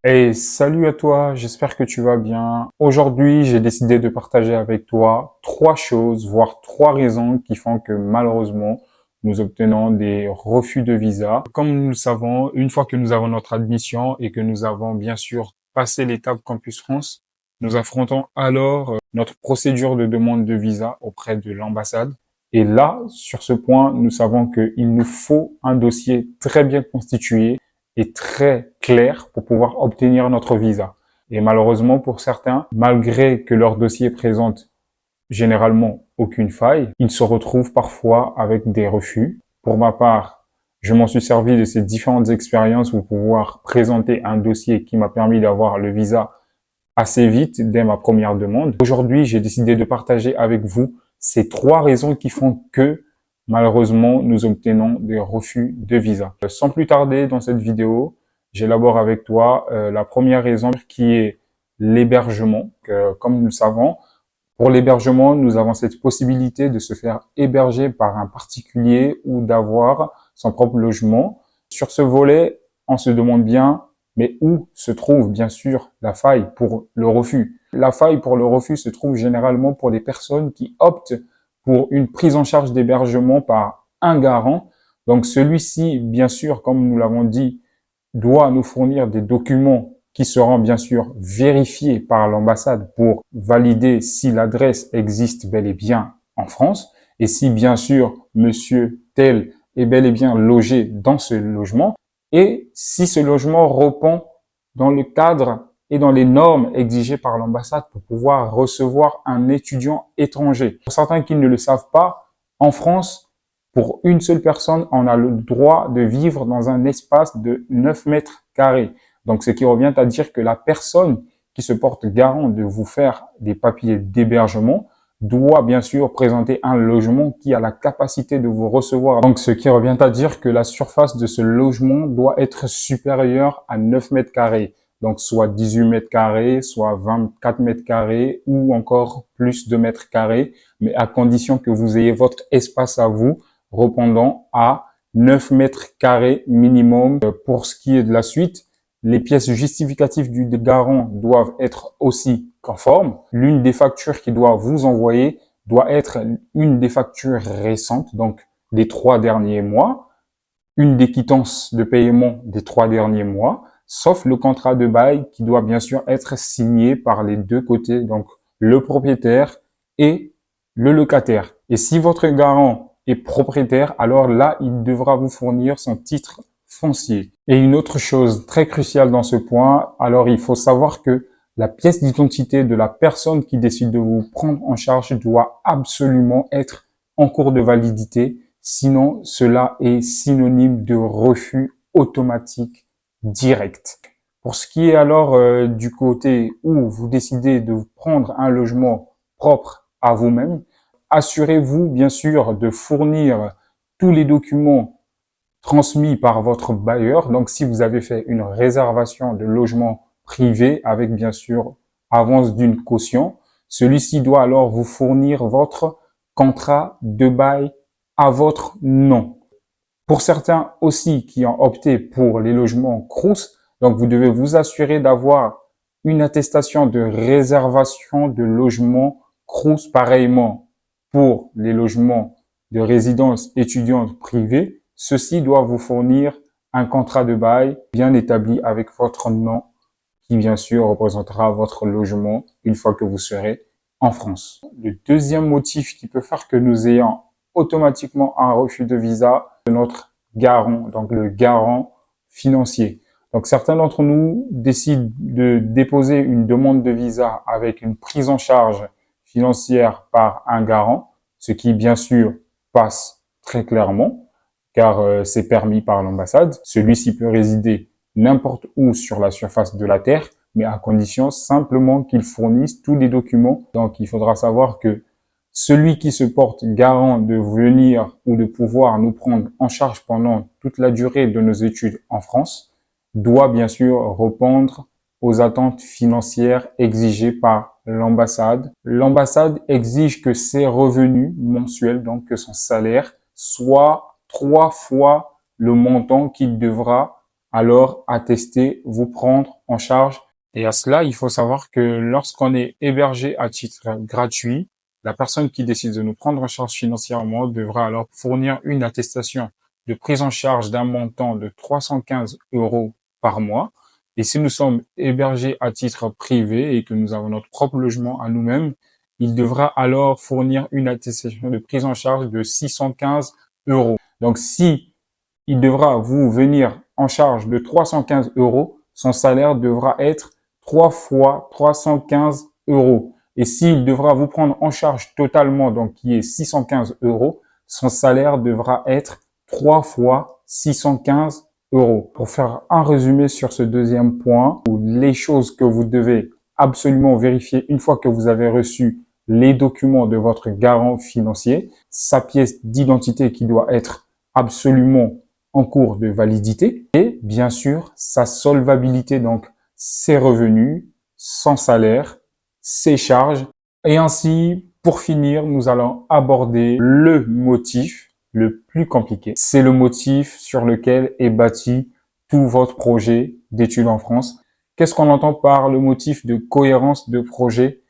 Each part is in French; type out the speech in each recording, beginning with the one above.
Hey, salut à toi, j'espère que tu vas bien. Aujourd'hui, j'ai décidé de partager avec toi trois choses, voire trois raisons qui font que malheureusement, nous obtenons des refus de visa. Comme nous le savons, une fois que nous avons notre admission et que nous avons bien sûr passé l'étape Campus France, nous affrontons alors notre procédure de demande de visa auprès de l'ambassade. Et là, sur ce point, nous savons qu'il nous faut un dossier très bien constitué est très clair pour pouvoir obtenir notre visa. Et malheureusement, pour certains, malgré que leur dossier présente généralement aucune faille, ils se retrouvent parfois avec des refus. Pour ma part, je m'en suis servi de ces différentes expériences pour pouvoir présenter un dossier qui m'a permis d'avoir le visa assez vite dès ma première demande. Aujourd'hui, j'ai décidé de partager avec vous ces trois raisons qui font que malheureusement, nous obtenons des refus de visa. Sans plus tarder dans cette vidéo, j'élabore avec toi la première raison qui est l'hébergement. Comme nous le savons, pour l'hébergement, nous avons cette possibilité de se faire héberger par un particulier ou d'avoir son propre logement. Sur ce volet, on se demande bien, mais où se trouve bien sûr la faille pour le refus? La faille pour le refus se trouve généralement pour des personnes qui optent pour une prise en charge d'hébergement par un garant. Donc celui-ci, bien sûr, comme nous l'avons dit, doit nous fournir des documents qui seront bien sûr vérifiés par l'ambassade pour valider si l'adresse existe bel et bien en France et si bien sûr monsieur tel est bel et bien logé dans ce logement et si ce logement répond dans le cadre et dans les normes exigées par l'ambassade pour pouvoir recevoir un étudiant étranger. Pour certains qui ne le savent pas, en France, pour une seule personne, on a le droit de vivre dans un espace de 9 mètres carrés. Donc, ce qui revient à dire que la personne qui se porte garant de vous faire des papiers d'hébergement doit bien sûr présenter un logement qui a la capacité de vous recevoir. Donc, ce qui revient à dire que la surface de ce logement doit être supérieure à 9 mètres carrés. Donc, soit 18 mètres carrés, soit 24 mètres carrés ou encore plus de mètres carrés, mais à condition que vous ayez votre espace à vous répondant à 9 mètres carrés minimum. Pour ce qui est de la suite, les pièces justificatives du garant doivent être aussi conformes. L'une des factures qu'il doit vous envoyer doit être une des factures récentes, donc des 3 derniers mois, une des quittances de paiement des 3 derniers mois, sauf le contrat de bail qui doit bien sûr être signé par les deux côtés, donc le propriétaire et le locataire. Et si votre garant est propriétaire, alors là, il devra vous fournir son titre foncier. Et une autre chose très cruciale dans ce point, alors il faut savoir que la pièce d'identité de la personne qui décide de vous prendre en charge doit absolument être en cours de validité. Sinon, cela est synonyme de refus automatique direct. Pour ce qui est alors du côté où vous décidez de prendre un logement propre à vous-même, assurez-vous bien sûr de fournir tous les documents transmis par votre bailleur. Donc, si vous avez fait une réservation de logement privé avec bien sûr avance d'une caution, celui-ci doit alors vous fournir votre contrat de bail à votre nom. Pour certains aussi qui ont opté pour les logements Crous, donc vous devez vous assurer d'avoir une attestation de réservation de logement Crous pareillement pour les logements de résidence étudiante privée. Ceci doit vous fournir un contrat de bail bien établi avec votre nom qui bien sûr représentera votre logement une fois que vous serez en France. Le deuxième motif qui peut faire que nous ayons automatiquement un refus de visa, c'est notre garant, donc le garant financier. Donc certains d'entre nous décident de déposer une demande de visa avec une prise en charge financière par un garant, ce qui bien sûr passe très clairement, car c'est permis par l'ambassade. Celui-ci peut résider n'importe où sur la surface de la Terre, mais à condition simplement qu'il fournisse tous les documents. Donc il faudra savoir que celui qui se porte garant de venir ou de pouvoir nous prendre en charge pendant toute la durée de nos études en France doit bien sûr répondre aux attentes financières exigées par l'ambassade. L'ambassade exige que ses revenus mensuels, donc que son salaire, soit 3 fois le montant qu'il devra alors attester, vous prendre en charge. Et à cela, il faut savoir que lorsqu'on est hébergé à titre gratuit, la personne qui décide de nous prendre en charge financièrement devra alors fournir une attestation de prise en charge d'un montant de 315 € par mois. Et si nous sommes hébergés à titre privé et que nous avons notre propre logement à nous-mêmes, il devra alors fournir une attestation de prise en charge de 615 €. Donc, si il devra vous venir en charge de 315 €, son salaire devra être 3 fois 315 €. Et s'il devra vous prendre en charge totalement, donc qui est 615 €, son salaire devra être 3 fois 615 €. Pour faire un résumé sur ce deuxième point, les choses que vous devez absolument vérifier une fois que vous avez reçu les documents de votre garant financier, sa pièce d'identité qui doit être absolument en cours de validité et bien sûr sa solvabilité, donc ses revenus, son salaire, ses charges. Et ainsi, pour finir, nous allons aborder le motif le plus compliqué. C'est le motif sur lequel est bâti tout votre projet d'études en France. Qu'est-ce qu'on entend par le motif de cohérence de projet?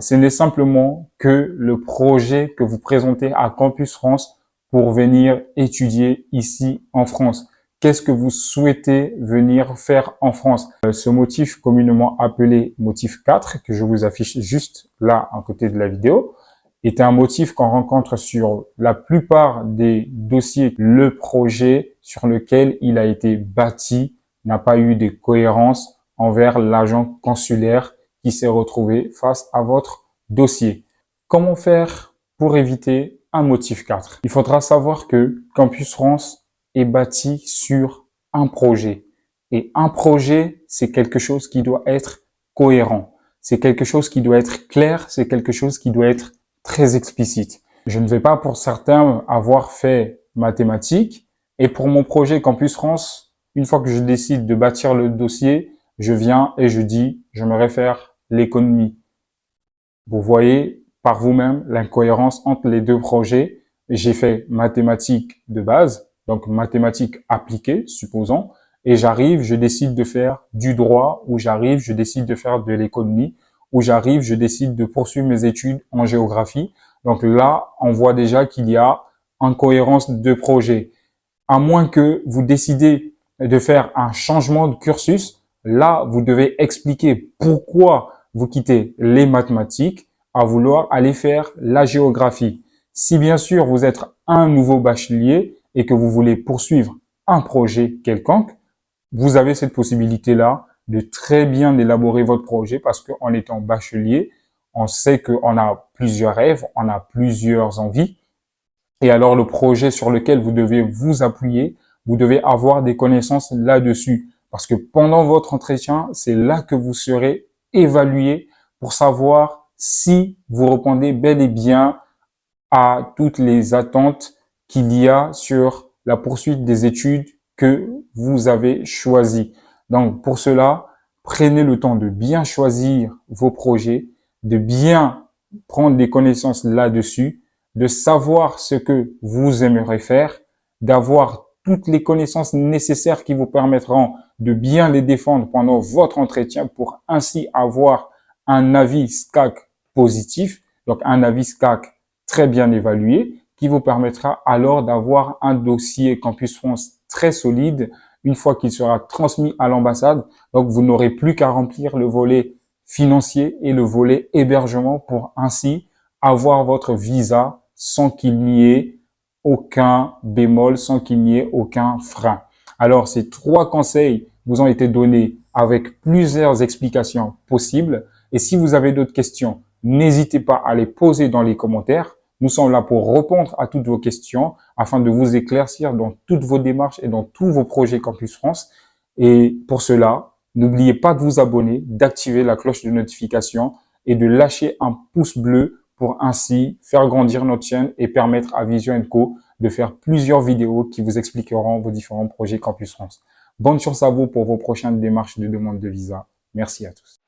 Ce n'est simplement que le projet que vous présentez à Campus France pour venir étudier ici en France. Qu'est-ce que vous souhaitez venir faire en France? Ce motif communément appelé motif 4, que je vous affiche juste là à côté de la vidéo, est un motif qu'on rencontre sur la plupart des dossiers. Le projet sur lequel il a été bâti n'a pas eu de cohérence envers l'agent consulaire qui s'est retrouvé face à votre dossier. Comment faire pour éviter un motif 4? Il faudra savoir que Campus France est bâti sur un projet. Et un projet, c'est quelque chose qui doit être cohérent. C'est quelque chose qui doit être clair, c'est quelque chose qui doit être très explicite. Je ne vais pas pour certains avoir fait mathématiques et pour mon projet Campus France, une fois que je décide de bâtir le dossier, je viens et je dis, je me réfère l'économie. Vous voyez par vous-même l'incohérence entre les deux projets. J'ai fait mathématiques de base, donc mathématiques appliquées, supposons, et j'arrive, je décide de faire du droit, ou j'arrive, je décide de faire de l'économie, ou j'arrive, je décide de poursuivre mes études en géographie. Donc là, on voit déjà qu'il y a incohérence de projet. À moins que vous décidez de faire un changement de cursus, là, vous devez expliquer pourquoi vous quittez les mathématiques à vouloir aller faire la géographie. Si bien sûr vous êtes un nouveau bachelier et que vous voulez poursuivre un projet quelconque, vous avez cette possibilité-là de très bien élaborer votre projet parce qu'en étant bachelier, on sait qu'on a plusieurs rêves, on a plusieurs envies. Et alors le projet sur lequel vous devez vous appuyer, vous devez avoir des connaissances là-dessus. Parce que pendant votre entretien, c'est là que vous serez évalué pour savoir si vous répondez bel et bien à toutes les attentes qu'il y a sur la poursuite des études que vous avez choisies. Donc pour cela, prenez le temps de bien choisir vos projets, de bien prendre des connaissances là-dessus, de savoir ce que vous aimerez faire, d'avoir toutes les connaissances nécessaires qui vous permettront de bien les défendre pendant votre entretien pour ainsi avoir un avis SCAC positif, donc un avis SCAC très bien évalué, qui vous permettra alors d'avoir un dossier Campus France très solide une fois qu'il sera transmis à l'ambassade. Donc, vous n'aurez plus qu'à remplir le volet financier et le volet hébergement pour ainsi avoir votre visa sans qu'il n'y ait aucun bémol, sans qu'il n'y ait aucun frein. Alors, ces 3 conseils vous ont été donnés avec plusieurs explications possibles. Et si vous avez d'autres questions, n'hésitez pas à les poser dans les commentaires. Nous sommes là pour répondre à toutes vos questions afin de vous éclaircir dans toutes vos démarches et dans tous vos projets Campus France. Et pour cela, n'oubliez pas de vous abonner, d'activer la cloche de notification et de lâcher un pouce bleu pour ainsi faire grandir notre chaîne et permettre à Vision & Co de faire plusieurs vidéos qui vous expliqueront vos différents projets Campus France. Bonne chance à vous pour vos prochaines démarches de demande de visa. Merci à tous.